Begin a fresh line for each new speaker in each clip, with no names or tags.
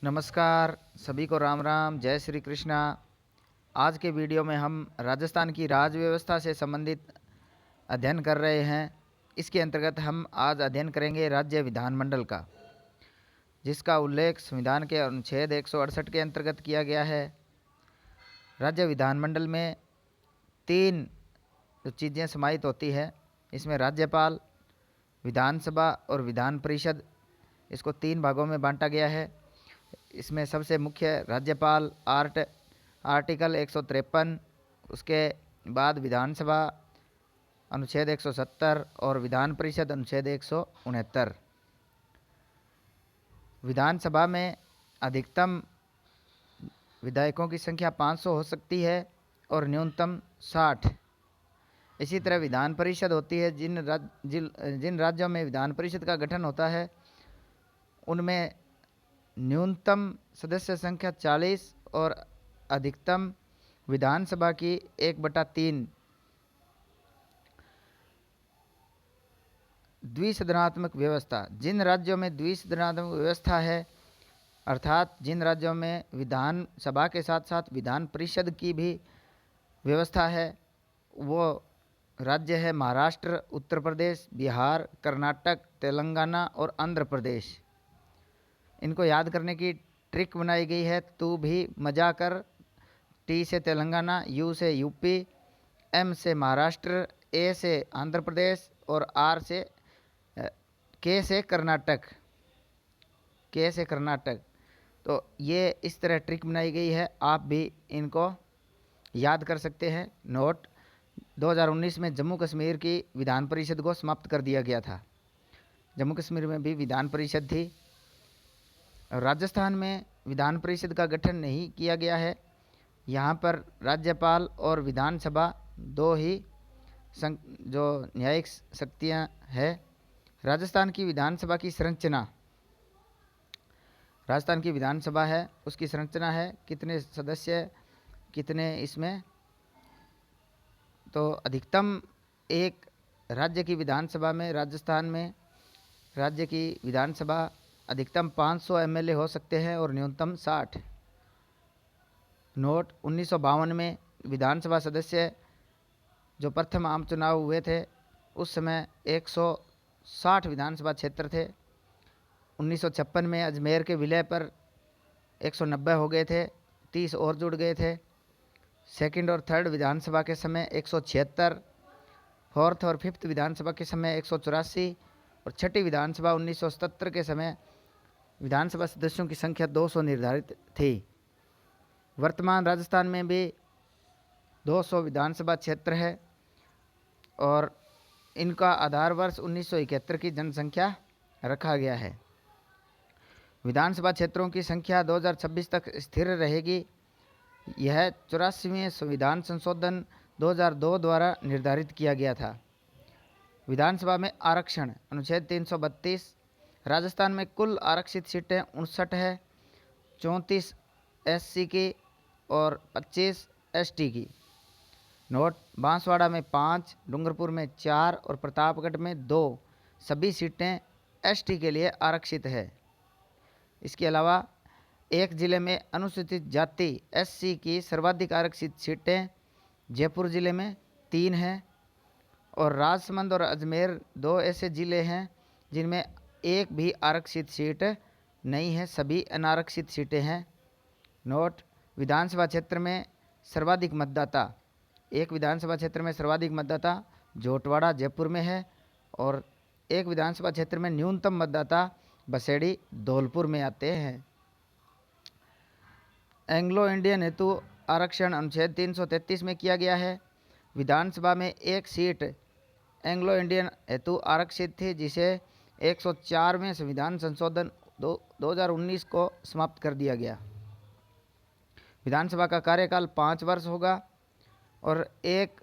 नमस्कार, सभी को राम राम, जय श्री कृष्णा। आज के वीडियो में हम राजस्थान की राज्य व्यवस्था से संबंधित अध्ययन कर रहे हैं। इसके अंतर्गत हम आज अध्ययन करेंगे राज्य विधानमंडल का, जिसका उल्लेख संविधान के अनुच्छेद 168 के अंतर्गत किया गया है। राज्य विधानमंडल में तीन चीज़ें समाहित होती है। इसमें राज्यपाल, विधानसभा और विधान परिषद, इसको तीन भागों में बांटा गया है। इसमें सबसे मुख्य राज्यपाल आर्टिकल 153, उसके बाद विधानसभा अनुच्छेद 170 और विधान परिषद अनुच्छेद 169। विधानसभा में अधिकतम विधायकों की संख्या 500 हो सकती है और न्यूनतम 60। इसी तरह विधान परिषद होती है। जिन राज्यों में विधान परिषद का गठन होता है उनमें न्यूनतम सदस्य संख्या 40 और अधिकतम विधानसभा की 1/3। द्विसदनात्मक व्यवस्था, जिन राज्यों में द्विसदनात्मक व्यवस्था है, अर्थात जिन राज्यों में विधानसभा के साथ साथ विधान परिषद की भी व्यवस्था है, वो राज्य है महाराष्ट्र, उत्तर प्रदेश, बिहार, कर्नाटक, तेलंगाना और आंध्र प्रदेश। इनको याद करने की ट्रिक बनाई गई है, तू भी मजा कर। टी से तेलंगाना, यू से यूपी, एम से महाराष्ट्र, ए से आंध्र प्रदेश और आर से के से कर्नाटक। तो ये इस तरह ट्रिक बनाई गई है, आप भी इनको याद कर सकते हैं। नोट: 2019 में जम्मू कश्मीर की विधान परिषद को समाप्त कर दिया गया था। जम्मू कश्मीर में भी विधान परिषद थी। राजस्थान में विधान परिषद का गठन नहीं किया गया है। यहाँ पर राज्यपाल और विधानसभा दो ही जो न्यायिक शक्तियाँ हैं। राजस्थान की विधानसभा की संरचना, राजस्थान की विधानसभा है, उसकी संरचना है, कितने सदस्य कितने इसमें, तो अधिकतम एक राज्य की विधानसभा में, राजस्थान में राज्य की विधानसभा अधिकतम 500 एमएलए हो सकते हैं और न्यूनतम 60। नोट: 1952 में विधानसभा सदस्य जो प्रथम आम चुनाव हुए थे उस समय 160 विधानसभा क्षेत्र थे। 1956 में अजमेर के विलय पर 190 हो गए थे, 30 और जुड़ गए थे। सेकंड और थर्ड विधानसभा के समय 176, फोर्थ और फिफ्थ विधानसभा के समय 184 और छठी विधानसभा 1977 के समय विधानसभा सदस्यों की संख्या 200 निर्धारित थी। वर्तमान राजस्थान में भी 200 विधानसभा क्षेत्र है और इनका आधार वर्ष 1971 की जनसंख्या रखा गया है। विधानसभा क्षेत्रों की संख्या 2026 तक स्थिर रहेगी। यह 84वें संविधान संशोधन 2002 द्वारा निर्धारित किया गया था। विधानसभा में आरक्षण, अनुच्छेद 332। राजस्थान में कुल आरक्षित सीटें 59 है, 34 एससी की और 25 एसटी की। नोट: बांसवाड़ा में 5, डूंगरपुर में 4 और प्रतापगढ़ में 2 सभी सीटें एसटी के लिए आरक्षित है। इसके अलावा एक जिले में अनुसूचित जाति एससी की सर्वाधिक आरक्षित सीटें जयपुर जिले में 3 हैं और राजसमंद और अजमेर 2 ऐसे जिले हैं जिनमें एक भी आरक्षित सीट नहीं है, सभी अनारक्षित सीटें हैं। नोट: विधानसभा क्षेत्र में सर्वाधिक मतदाता, एक विधानसभा क्षेत्र में सर्वाधिक मतदाता जोटवाड़ा जयपुर में है और एक विधानसभा क्षेत्र में न्यूनतम मतदाता बसेड़ी धौलपुर में आते हैं। एंग्लो इंडियन हेतु आरक्षण अनुच्छेद 333 में किया गया है। विधानसभा में एक सीट एंग्लो इंडियन हेतु आरक्षित थी, जिसे 104वें संविधान संशोधन 2019 को समाप्त कर दिया गया। विधानसभा का कार्यकाल 5 वर्ष होगा और एक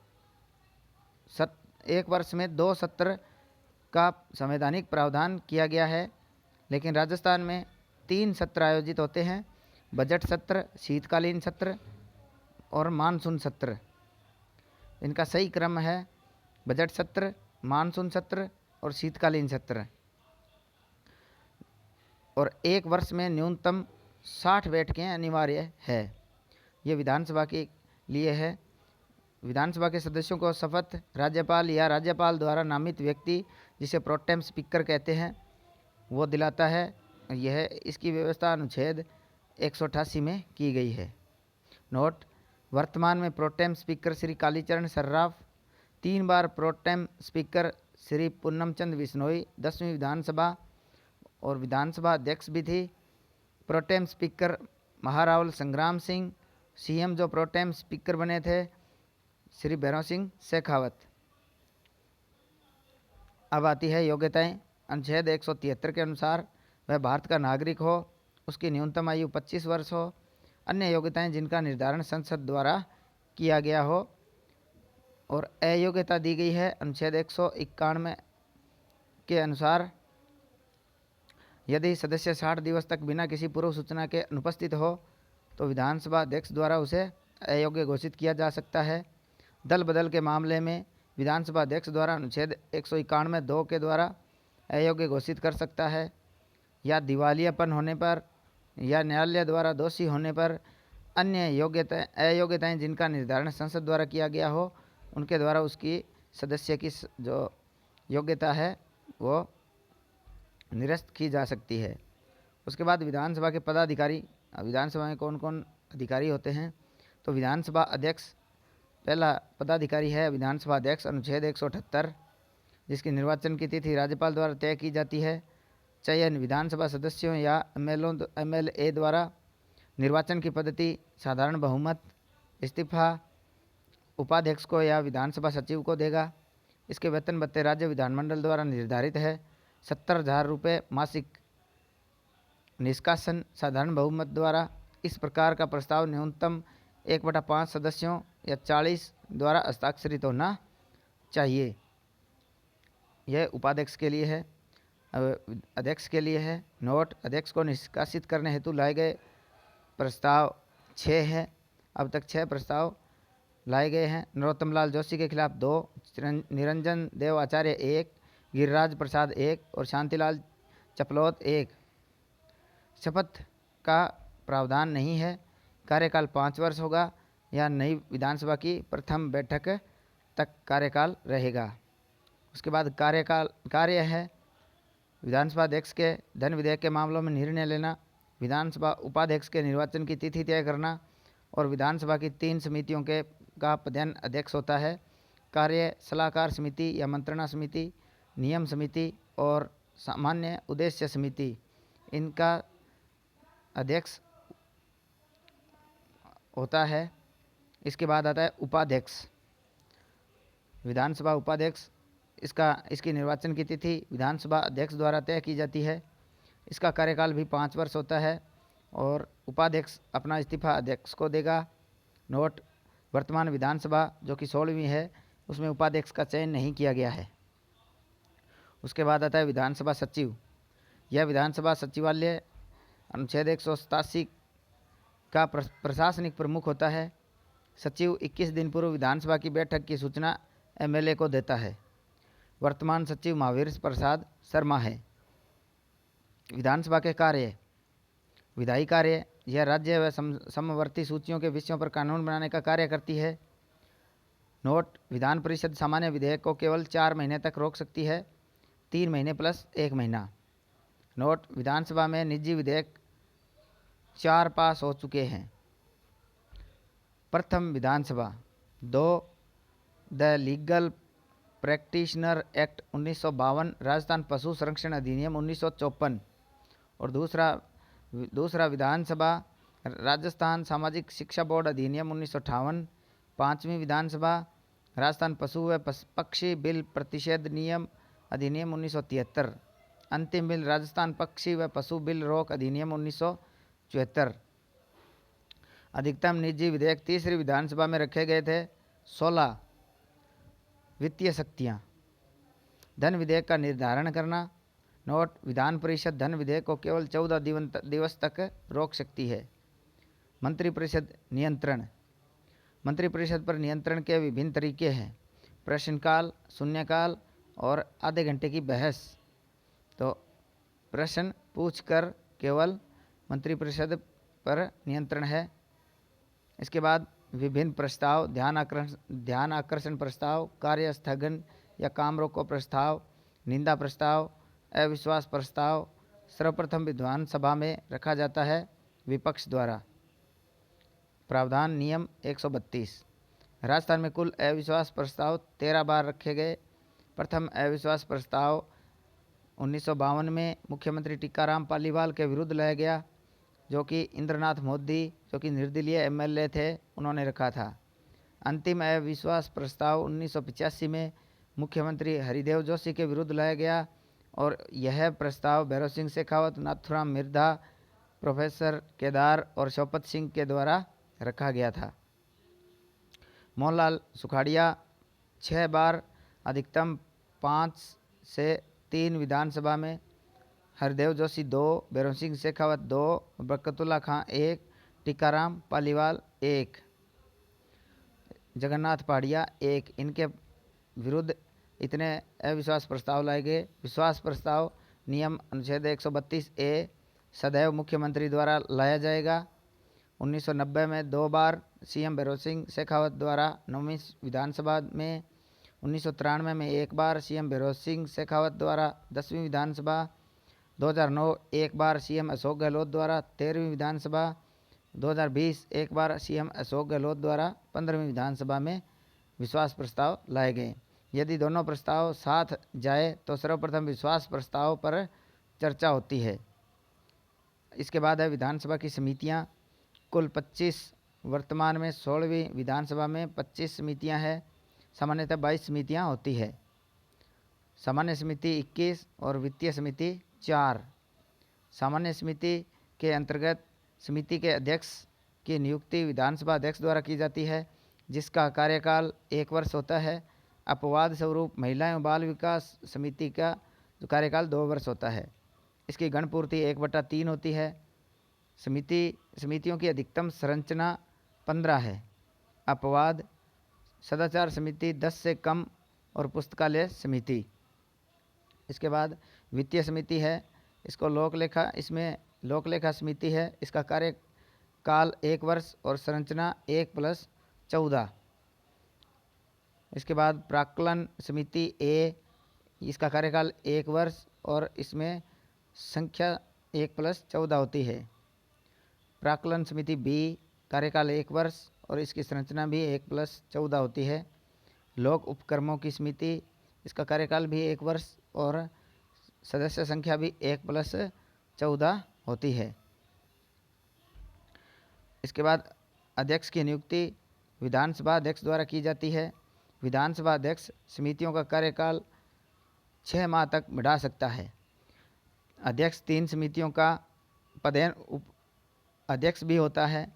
वर्ष में 2 सत्र का संवैधानिक प्रावधान किया गया है। लेकिन राजस्थान में 3 सत्र आयोजित होते हैं: बजट सत्र, शीतकालीन सत्र और मानसून सत्र। इनका सही क्रम है बजट सत्र, मानसून सत्र और शीतकालीन सत्र। और एक वर्ष में न्यूनतम 60 बैठकें अनिवार्य है। ये विधानसभा के लिए है। विधानसभा के सदस्यों को शपथ राज्यपाल या राज्यपाल द्वारा नामित व्यक्ति, जिसे प्रोटेम स्पीकर कहते हैं, वो दिलाता है। यह इसकी व्यवस्था अनुच्छेद 188 में की गई है। नोट: वर्तमान में प्रोटेम स्पीकर श्री कालीचरण सर्राफ, 3 बार प्रोटेम स्पीकर श्री पूनमचंद बिश्नोई 10वीं विधानसभा और विधानसभा अध्यक्ष भी थी। प्रोटेम स्पीकर महारावल संग्राम सिंह, सीएम जो प्रोटेम स्पीकर बने थे श्री भैरव सिंह शेखावत। अब आती है योग्यताएं। अनुच्छेद 173 के अनुसार वह भारत का नागरिक हो, उसकी न्यूनतम आयु 25 वर्ष हो। अन्य योग्यताएं जिनका निर्धारण संसद द्वारा किया गया हो। और अयोग्यता दी गई है अनुच्छेद 191 के अनुसार, यदि सदस्य 60 दिवस तक बिना किसी पूर्व सूचना के अनुपस्थित हो तो विधानसभा अध्यक्ष द्वारा उसे अयोग्य घोषित किया जा सकता है। दल बदल के मामले में विधानसभा अध्यक्ष द्वारा अनुच्छेद 191(2) के द्वारा अयोग्य घोषित कर सकता है, या दिवालियापन होने पर या न्यायालय द्वारा दोषी होने पर अन्य अयोग्यताएं जिनका निर्धारण संसद द्वारा किया गया हो, उनके द्वारा उसकी सदस्य की जो योग्यता है वो निरस्त की जा सकती है। उसके बाद विधानसभा के पदाधिकारी। विधानसभा में कौन कौन अधिकारी होते हैं? तो विधानसभा अध्यक्ष पहला पदाधिकारी है विधानसभा अध्यक्ष, अनुच्छेद 178, जिसकी निर्वाचन की तिथि राज्यपाल द्वारा तय की जाती है। चयन विधानसभा सदस्यों या एमएलए द्वारा। निर्वाचन की पद्धति साधारण बहुमत। इस्तीफा उपाध्यक्ष को या विधानसभा सचिव को देगा। इसके वेतन भत्ते राज्य विधानमंडल द्वारा निर्धारित है। 70,000 रुपये मासिक। निष्कासन साधारण बहुमत द्वारा। इस प्रकार का प्रस्ताव न्यूनतम 1/5 सदस्यों या 40 द्वारा हस्ताक्षरित होना चाहिए। यह उपाध्यक्ष के लिए है। अध्यक्ष के लिए है। नोट: अध्यक्ष को निष्कासित करने हेतु लाए गए प्रस्ताव 6 हैं। अब तक 6 प्रस्ताव लाए गए हैं। नरोत्तम लाल जोशी के खिलाफ 2, निरंजन देव आचार्य 1, गिरिराज प्रसाद 1 और शांतिलाल चपलोत 1। शपथ का प्रावधान नहीं है। कार्यकाल 5 वर्ष होगा या नई विधानसभा की प्रथम बैठक तक कार्यकाल रहेगा। उसके बाद कार्य है विधानसभा अध्यक्ष के धन विधेयक के मामलों में निर्णय लेना, विधानसभा उपाध्यक्ष के निर्वाचन की तिथि तय करना और विधानसभा की 3 समितियों का पदेन अध्यक्ष होता है। कार्य सलाहकार समिति या मंत्रणा समिति, नियम समिति और सामान्य उद्देश्य समिति, इनका अध्यक्ष होता है। इसके बाद आता है उपाध्यक्ष। विधानसभा उपाध्यक्ष, इसकी निर्वाचन की तिथि विधानसभा अध्यक्ष द्वारा तय की जाती है। इसका कार्यकाल भी 5 वर्ष होता है और उपाध्यक्ष अपना इस्तीफा अध्यक्ष को देगा। नोट: वर्तमान विधानसभा जो कि 16वीं है, उसमें उपाध्यक्ष का चयन नहीं किया गया है। उसके बाद आता है विधानसभा सचिव। यह विधानसभा सचिवालय अनुच्छेद 187 का प्रशासनिक प्रमुख होता है। सचिव 21 दिन पूर्व विधानसभा की बैठक की सूचना एमएलए को देता है। वर्तमान सचिव महावीर प्रसाद शर्मा है। विधानसभा के कार्य। विधायी कार्य, यह राज्य व समवर्ती सूचियों के विषयों पर कानून बनाने का कार्य करती है। नोट: विधान परिषद सामान्य विधेयक को केवल 4 महीने तक रोक सकती है, 3 महीने प्लस 1 महीना। नोट: विधानसभा में निजी विधेयक 4 पास हो चुके हैं। प्रथम विधानसभा 2 the legal practitioner act 1952, Rajasthan पशु संरक्षण अधिनियम 1954 और दूसरा विधानसभा राजस्थान सामाजिक शिक्षा बोर्ड अधिनियम 1958। पाँचवीं विधानसभा राजस्थान पशु व पक्षी बिल प्रतिषेध नियम अधिनियम 1973। अंतिम बिल राजस्थान पक्षी व पशु बिल रोक अधिनियम 1974। अधिकतम निजी विधेयक तीसरी विधानसभा में रखे गए थे। 16 वित्तीय शक्तियाँ। धन विधेयक का निर्धारण करना। नोट: विधान परिषद धन विधेयक को केवल 14 दिवस तक रोक सकती है। मंत्रिपरिषद नियंत्रण। मंत्रिपरिषद पर नियंत्रण के विभिन्न तरीके हैं। प्रश्नकाल, शून्यकाल और आधे घंटे की बहस। तो प्रश्न पूछकर केवल मंत्रिपरिषद पर नियंत्रण है। इसके बाद विभिन्न प्रस्ताव, ध्यान आकर्षण प्रस्ताव, कार्य स्थगन या काम रोको प्रस्ताव, निंदा प्रस्ताव, अविश्वास प्रस्ताव सर्वप्रथम विधानसभा में रखा जाता है विपक्ष द्वारा। प्रावधान नियम 132। राजस्थान में कुल अविश्वास प्रस्ताव 13 बार रखे गए। प्रथम अविश्वास प्रस्ताव 1952 में मुख्यमंत्री टीकाराम पालीवाल के विरुद्ध लाया गया, जो कि इंद्रनाथ मोदी, जो कि निर्दलीय एमएलए थे, उन्होंने रखा था। अंतिम अविश्वास प्रस्ताव 1985 में मुख्यमंत्री हरिदेव जोशी के विरुद्ध लाया गया और यह प्रस्ताव भैरव सिंह शेखावत, नाथुराम मिर्धा, प्रोफेसर केदार और शौकत सिंह के द्वारा रखा गया था। मोहनलाल सुखाड़िया 6 बार, अधिकतम 5 से 3 विधानसभा में, हरदेव जोशी 2, भैरव सिंह शेखावत 2, बरकतुल्ला खां 1, टीकाराम पालीवाल 1, जगन्नाथ पहाड़िया 1, इनके विरुद्ध इतने अविश्वास प्रस्ताव लाए गए। विश्वास प्रस्ताव नियम अनुच्छेद 132A सदैव मुख्यमंत्री द्वारा लाया जाएगा। 1990 में 2 बार सीएम भैरव सिंह शेखावत द्वारा 9वीं विधानसभा में, 1993 में 1 बार सीएम भैरव सिंह शेखावत द्वारा 10वीं विधानसभा, 2009 1 बार सीएम अशोक गहलोत द्वारा 13वीं विधानसभा, 2020 1 बार सीएम अशोक गहलोत द्वारा 15वीं विधानसभा में विश्वास प्रस्ताव लाए गए। यदि दोनों प्रस्ताव साथ जाए तो सर्वप्रथम विश्वास प्रस्ताव पर चर्चा होती है। इसके बाद है विधानसभा की समितियां। कुल 25, वर्तमान में 16वीं विधानसभा में 25 समितियां हैं। सामान्यतः 22 समितियां होती है। सामान्य समिति 21 और वित्तीय समिति 4। सामान्य समिति के अंतर्गत समिति के अध्यक्ष की नियुक्ति विधानसभा अध्यक्ष द्वारा की जाती है, जिसका कार्यकाल 1 वर्ष होता है। अपवाद स्वरूप महिला एवं बाल विकास समिति का जो कार्यकाल 2 वर्ष होता है। इसकी गणपूर्ति 1/3 होती है। समितियों की अधिकतम संरचना 15 है। अपवाद सदाचार समिति 10 से कम और पुस्तकालय समिति। इसके बाद वित्तीय समिति है, इसमें लोकलेखा समिति है। इसका कार्यकाल 1 वर्ष और संरचना 1+14। इसके बाद प्राक्कलन समिति ए, इसका कार्यकाल 1 वर्ष और इसमें संख्या 1+14 होती है। प्राक्कलन समिति बी, कार्यकाल 1 वर्ष और इसकी संरचना भी 1+14 होती है। लोक उपक्रमों की समिति, इसका कार्यकाल भी 1 वर्ष और सदस्य संख्या भी 1+14 होती है। इसके बाद अध्यक्ष की नियुक्ति विधानसभा अध्यक्ष द्वारा की जाती है। विधानसभा अध्यक्ष समितियों का कार्यकाल 6 माह तक बढ़ा सकता है। अध्यक्ष 3 समितियों का पदेन उप अध्यक्ष भी होता है,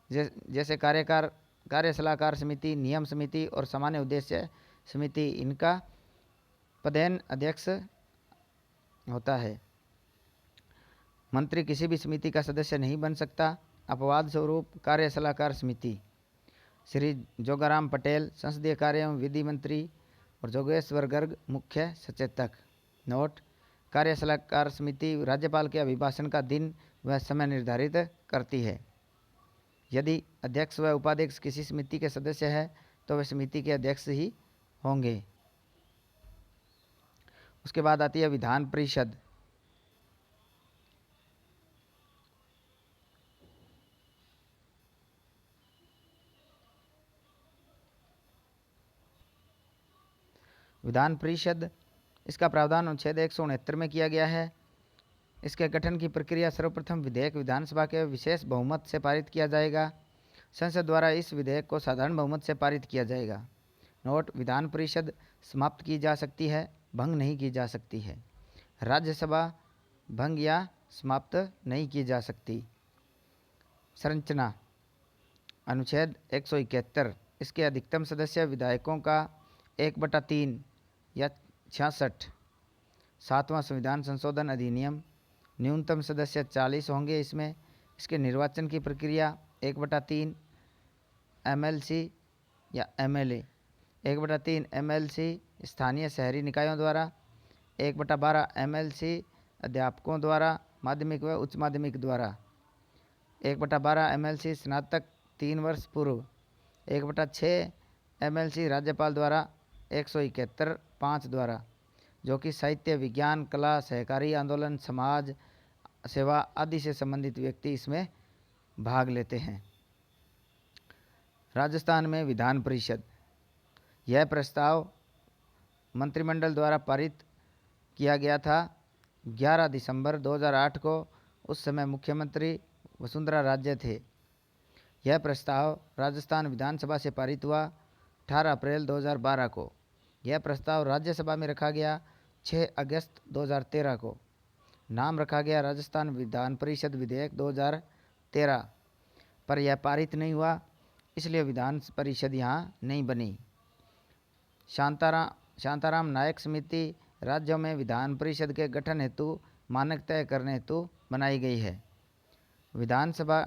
जैसे कार्य सलाहकार समिति, नियम समिति और सामान्य उद्देश्य समिति, इनका पदेन अध्यक्ष होता है। मंत्री किसी भी समिति का सदस्य नहीं बन सकता। अपवाद स्वरूप कार्य सलाहकार समिति, श्री जोगाराम पटेल संसदीय कार्य एवं विधि मंत्री और जोगेश्वर गर्ग मुख्य सचेतक। नोट: कार्य सलाहकार समिति राज्यपाल के अभिभाषण का दिन व समय निर्धारित करती है। यदि अध्यक्ष व उपाध्यक्ष किसी समिति के सदस्य है तो वे समिति के अध्यक्ष ही होंगे। उसके बाद आती है विधान परिषद। विधान परिषद, इसका प्रावधान अनुच्छेद 169 में किया गया है। इसके गठन की प्रक्रिया सर्वप्रथम विधेयक विधानसभा के विशेष बहुमत से पारित किया जाएगा। संसद द्वारा इस विधेयक को साधारण बहुमत से पारित किया जाएगा। नोट: विधान परिषद समाप्त की जा सकती है, भंग नहीं की जा सकती है। राज्यसभा भंग या समाप्त नहीं की जा सकती। संरचना अनुच्छेद 171, इसके अधिकतम सदस्य विधायकों का 1/3 या 66। 7वां संविधान संशोधन अधिनियम, न्यूनतम सदस्य 40 होंगे इसमें। इसके निर्वाचन की प्रक्रिया 1/3 एमएलसी या एमएलए, 1/3 एमएलसी स्थानीय शहरी निकायों द्वारा, 1/12 एमएलसी अध्यापकों द्वारा, माध्यमिक व उच्च माध्यमिक द्वारा। 1/12 MLC स्नातक 3 वर्ष पूर्व, 1/6 MLC राज्यपाल द्वारा, 171 5 द्वारा, जो कि साहित्य, विज्ञान, कला, सहकारी आंदोलन, समाज सेवा आदि से संबंधित व्यक्ति इसमें भाग लेते हैं। राजस्थान में विधान परिषद, यह प्रस्ताव मंत्रिमंडल द्वारा पारित किया गया था 11 दिसंबर 2008 को। उस समय मुख्यमंत्री वसुंधरा राजे थे। यह प्रस्ताव राजस्थान विधानसभा से पारित हुआ 18 अप्रैल 2012 को। यह प्रस्ताव राज्यसभा में रखा गया 6 अगस्त 2013 को। नाम रखा गया राजस्थान विधान परिषद विधेयक 2013, पर यह पारित नहीं हुआ, इसलिए विधान परिषद यहाँ नहीं बनी। शांताराम नायक समिति राज्यों में विधान परिषद के गठन हेतु मानक तय करने हेतु बनाई गई है। विधानसभा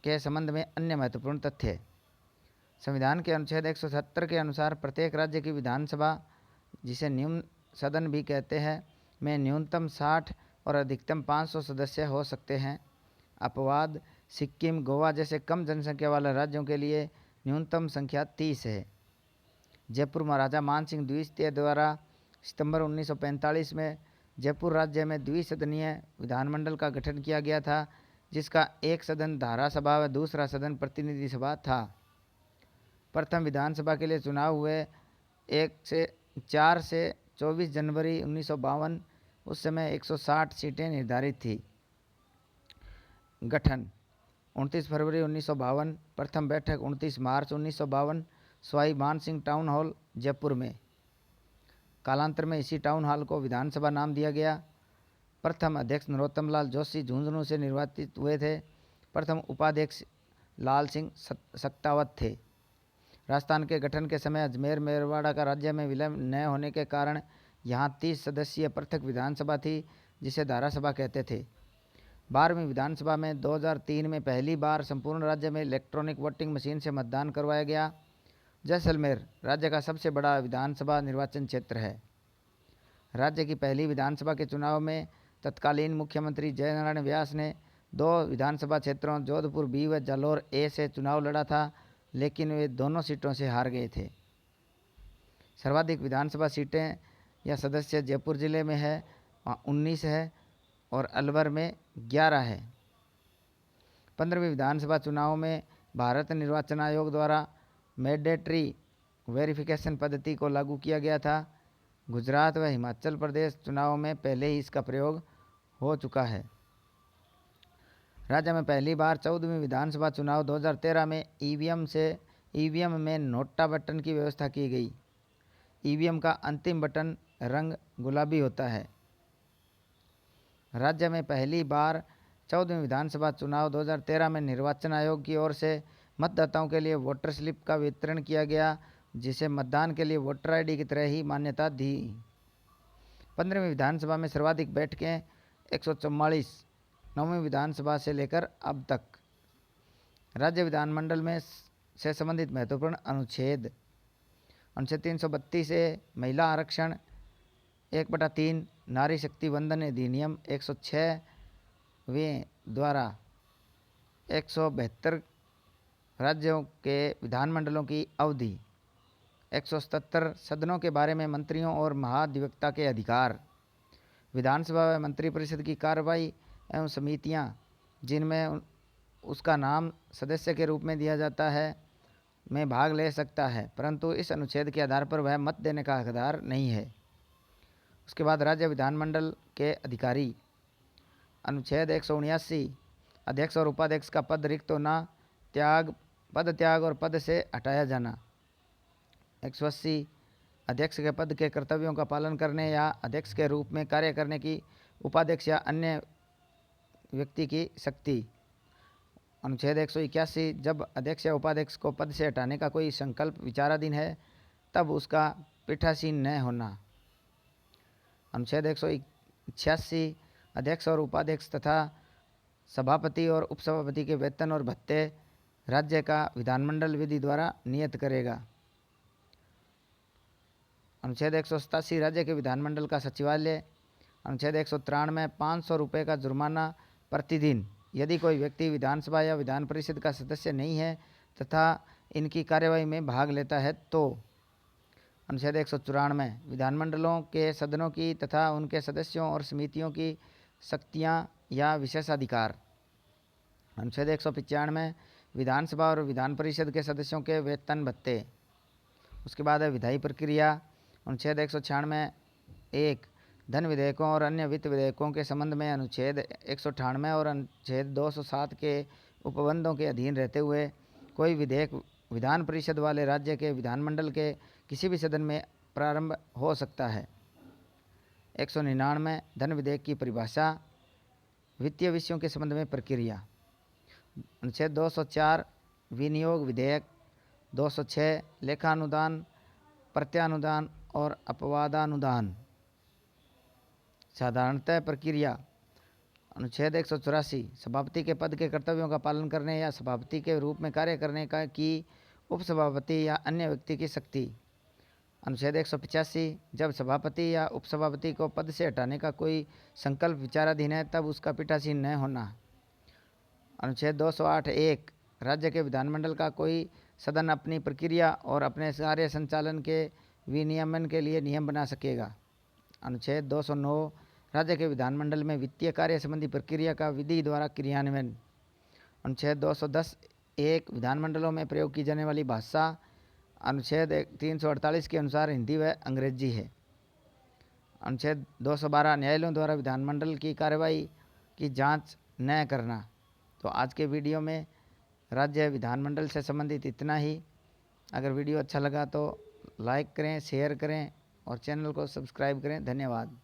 के संबंध में अन्य महत्वपूर्ण तथ्य, संविधान के अनुच्छेद 170 के अनुसार प्रत्येक राज्य की विधानसभा, जिसे निम्न सदन भी कहते हैं, में न्यूनतम 60 और अधिकतम 500 सदस्य हो सकते हैं। अपवाद सिक्किम, गोवा जैसे कम जनसंख्या वाले राज्यों के लिए न्यूनतम संख्या 30 है। जयपुर महाराजा मानसिंह द्वितीय द्वारा सितंबर 1945 में जयपुर राज्य में द्विसदनीय विधानमंडल का गठन किया गया था, जिसका एक सदन धारासभा व दूसरा सदन प्रतिनिधि सभा था। प्रथम विधानसभा के लिए चुनाव हुए 4 से 24 जनवरी 1952। उस समय 160 सीटें निर्धारित थी। गठन 29 फरवरी 1952, प्रथम बैठक 29 मार्च 1952, सवाई मान सिंह टाउन हॉल जयपुर में। कालांतर में इसी टाउन हॉल को विधानसभा नाम दिया गया। प्रथम अध्यक्ष नरोत्तम लाल जोशी झुंझुनू से निर्वाचित हुए थे। प्रथम उपाध्यक्ष लाल सिंह सक्तावत थे। राजस्थान के गठन के समय अजमेर मेरवाड़ा का राज्य में विलय न होने के कारण यहाँ 30 सदस्यीय पृथक विधानसभा थी, जिसे धारासभा कहते थे। 12वीं विधानसभा में 2003 में पहली बार संपूर्ण राज्य में इलेक्ट्रॉनिक वोटिंग मशीन से मतदान करवाया गया। जैसलमेर राज्य का सबसे बड़ा विधानसभा निर्वाचन क्षेत्र है। राज्य की पहली विधानसभा के चुनाव में तत्कालीन मुख्यमंत्री जयनारायण व्यास ने 2 विधानसभा क्षेत्रों जोधपुर बी व जालोर ए से चुनाव लड़ा था, लेकिन वे दोनों सीटों से हार गए थे। सर्वाधिक विधानसभा सीटें या सदस्य जयपुर जिले में है, वहाँ 19 है, और अलवर में 11 है। 15वीं विधानसभा चुनाव में भारत निर्वाचन आयोग द्वारा मैंडेटरी वेरिफिकेशन पद्धति को लागू किया गया था। गुजरात व हिमाचल प्रदेश चुनाव में पहले ही इसका प्रयोग हो चुका है। राज्य में पहली बार 14वीं विधानसभा चुनाव 2013 में ईवीएम में नोटा बटन की व्यवस्था की गई। ईवीएम का अंतिम बटन रंग गुलाबी होता है। राज्य में पहली बार 14वीं विधानसभा चुनाव 2013 में निर्वाचन आयोग की ओर से मतदाताओं के लिए वोटर स्लिप का वितरण किया गया, जिसे मतदान के लिए वोटर आईडी की तरह ही मान्यता दी। 15वीं विधानसभा में सर्वाधिक बैठकें 144, 9वीं विधानसभा से लेकर अब तक। राज्य विधानमंडल में से संबंधित महत्वपूर्ण अनुच्छेद 332 से महिला आरक्षण, 1/3 नारी शक्ति वंदन अधिनियम 106वें द्वारा 172 राज्यों के विधानमंडलों की अवधि, 177 सदनों के बारे में मंत्रियों और महाधिवक्ता के अधिकार, विधानसभा व मंत्रिपरिषद की कार्रवाई एवं समितियां जिनमें उसका नाम सदस्य के रूप में दिया जाता है में भाग ले सकता है, परंतु इस अनुच्छेद के आधार पर वह मत देने का हकदार नहीं है। उसके बाद राज्य विधानमंडल के अधिकारी, अनुच्छेद 179 अध्यक्ष और उपाध्यक्ष का पद रिक्त होना, पद त्याग और पद से हटाया जाना। 180 अध्यक्ष के पद के कर्तव्यों का पालन करने या अध्यक्ष के रूप में कार्य करने की उपाध्यक्ष या अन्य व्यक्ति की शक्ति। अनुच्छेद 181 जब अध्यक्ष या उपाध्यक्ष को पद से हटाने का कोई संकल्प विचाराधीन है, तब उसका पीठासीन न होना। अनुच्छेद 186 अध्यक्ष और उपाध्यक्ष तथा सभापति और उपसभापति के वेतन और भत्ते राज्य का विधानमंडल विधि द्वारा नियत करेगा। अनुच्छेद 187 राज्य के विधानमंडल का सचिवालय। अनुच्छेद 193 500 रुपये का जुर्माना प्रतिदिन यदि कोई व्यक्ति विधानसभा या विधान परिषद का सदस्य नहीं है तथा इनकी कार्यवाही में भाग लेता है तो अनुच्छेद 194 विधानमंडलों के सदनों की तथा उनके सदस्यों और समितियों की शक्तियां या विशेषाधिकार। अनुच्छेद 195 विधानसभा और विधान परिषद के सदस्यों के वेतन भत्ते। उसके बाद है विधायी प्रक्रिया। अनुच्छेद 196 एक धन विधेयकों और अन्य वित्त विधेयकों के संबंध में अनुच्छेद 198 और अनुच्छेद 207 के उपबंधों के अधीन रहते हुए कोई विधेयक विधान परिषद वाले राज्य के विधानमंडल के किसी भी सदन में प्रारंभ हो सकता है। 199 धन विधेयक की परिभाषा। वित्तीय विषयों के संबंध में प्रक्रिया। अनुच्छेद 204 विनियोग विधेयक। 206 लेखानुदान, प्रत्यानुदान और अपवादानुदान। साधारणतः प्रक्रिया। अनुच्छेद 184 सभापति के पद के कर्तव्यों का पालन करने या सभापति के रूप में कार्य करने का की उपसभापति या अन्य व्यक्ति की शक्ति। अनुच्छेद 185 जब सभापति या उपसभापति को पद से हटाने का कोई संकल्प विचाराधीन है तब उसका पीठासीन न होना। अनुच्छेद 208 एक राज्य के विधानमंडल का कोई सदन अपनी प्रक्रिया और अपने कार्य संचालन के विनियमन के लिए नियम बना सकेगा। अनुच्छेद 209 राज्य के विधानमंडल में वित्तीय कार्य संबंधी प्रक्रिया का विधि द्वारा क्रियान्वयन। अनुच्छेद 210 एक विधानमंडलों में प्रयोग की जाने वाली भाषा। अनुच्छेद 348 के अनुसार हिंदी व अंग्रेजी है। अनुच्छेद 212 न्यायालयों द्वारा विधानमंडल की कार्यवाही की जांच न करना। तो आज के वीडियो में राज्य विधानमंडल से संबंधित इतना ही। अगर वीडियो अच्छा लगा तो लाइक करें, शेयर करें और चैनल को सब्सक्राइब करें। धन्यवाद।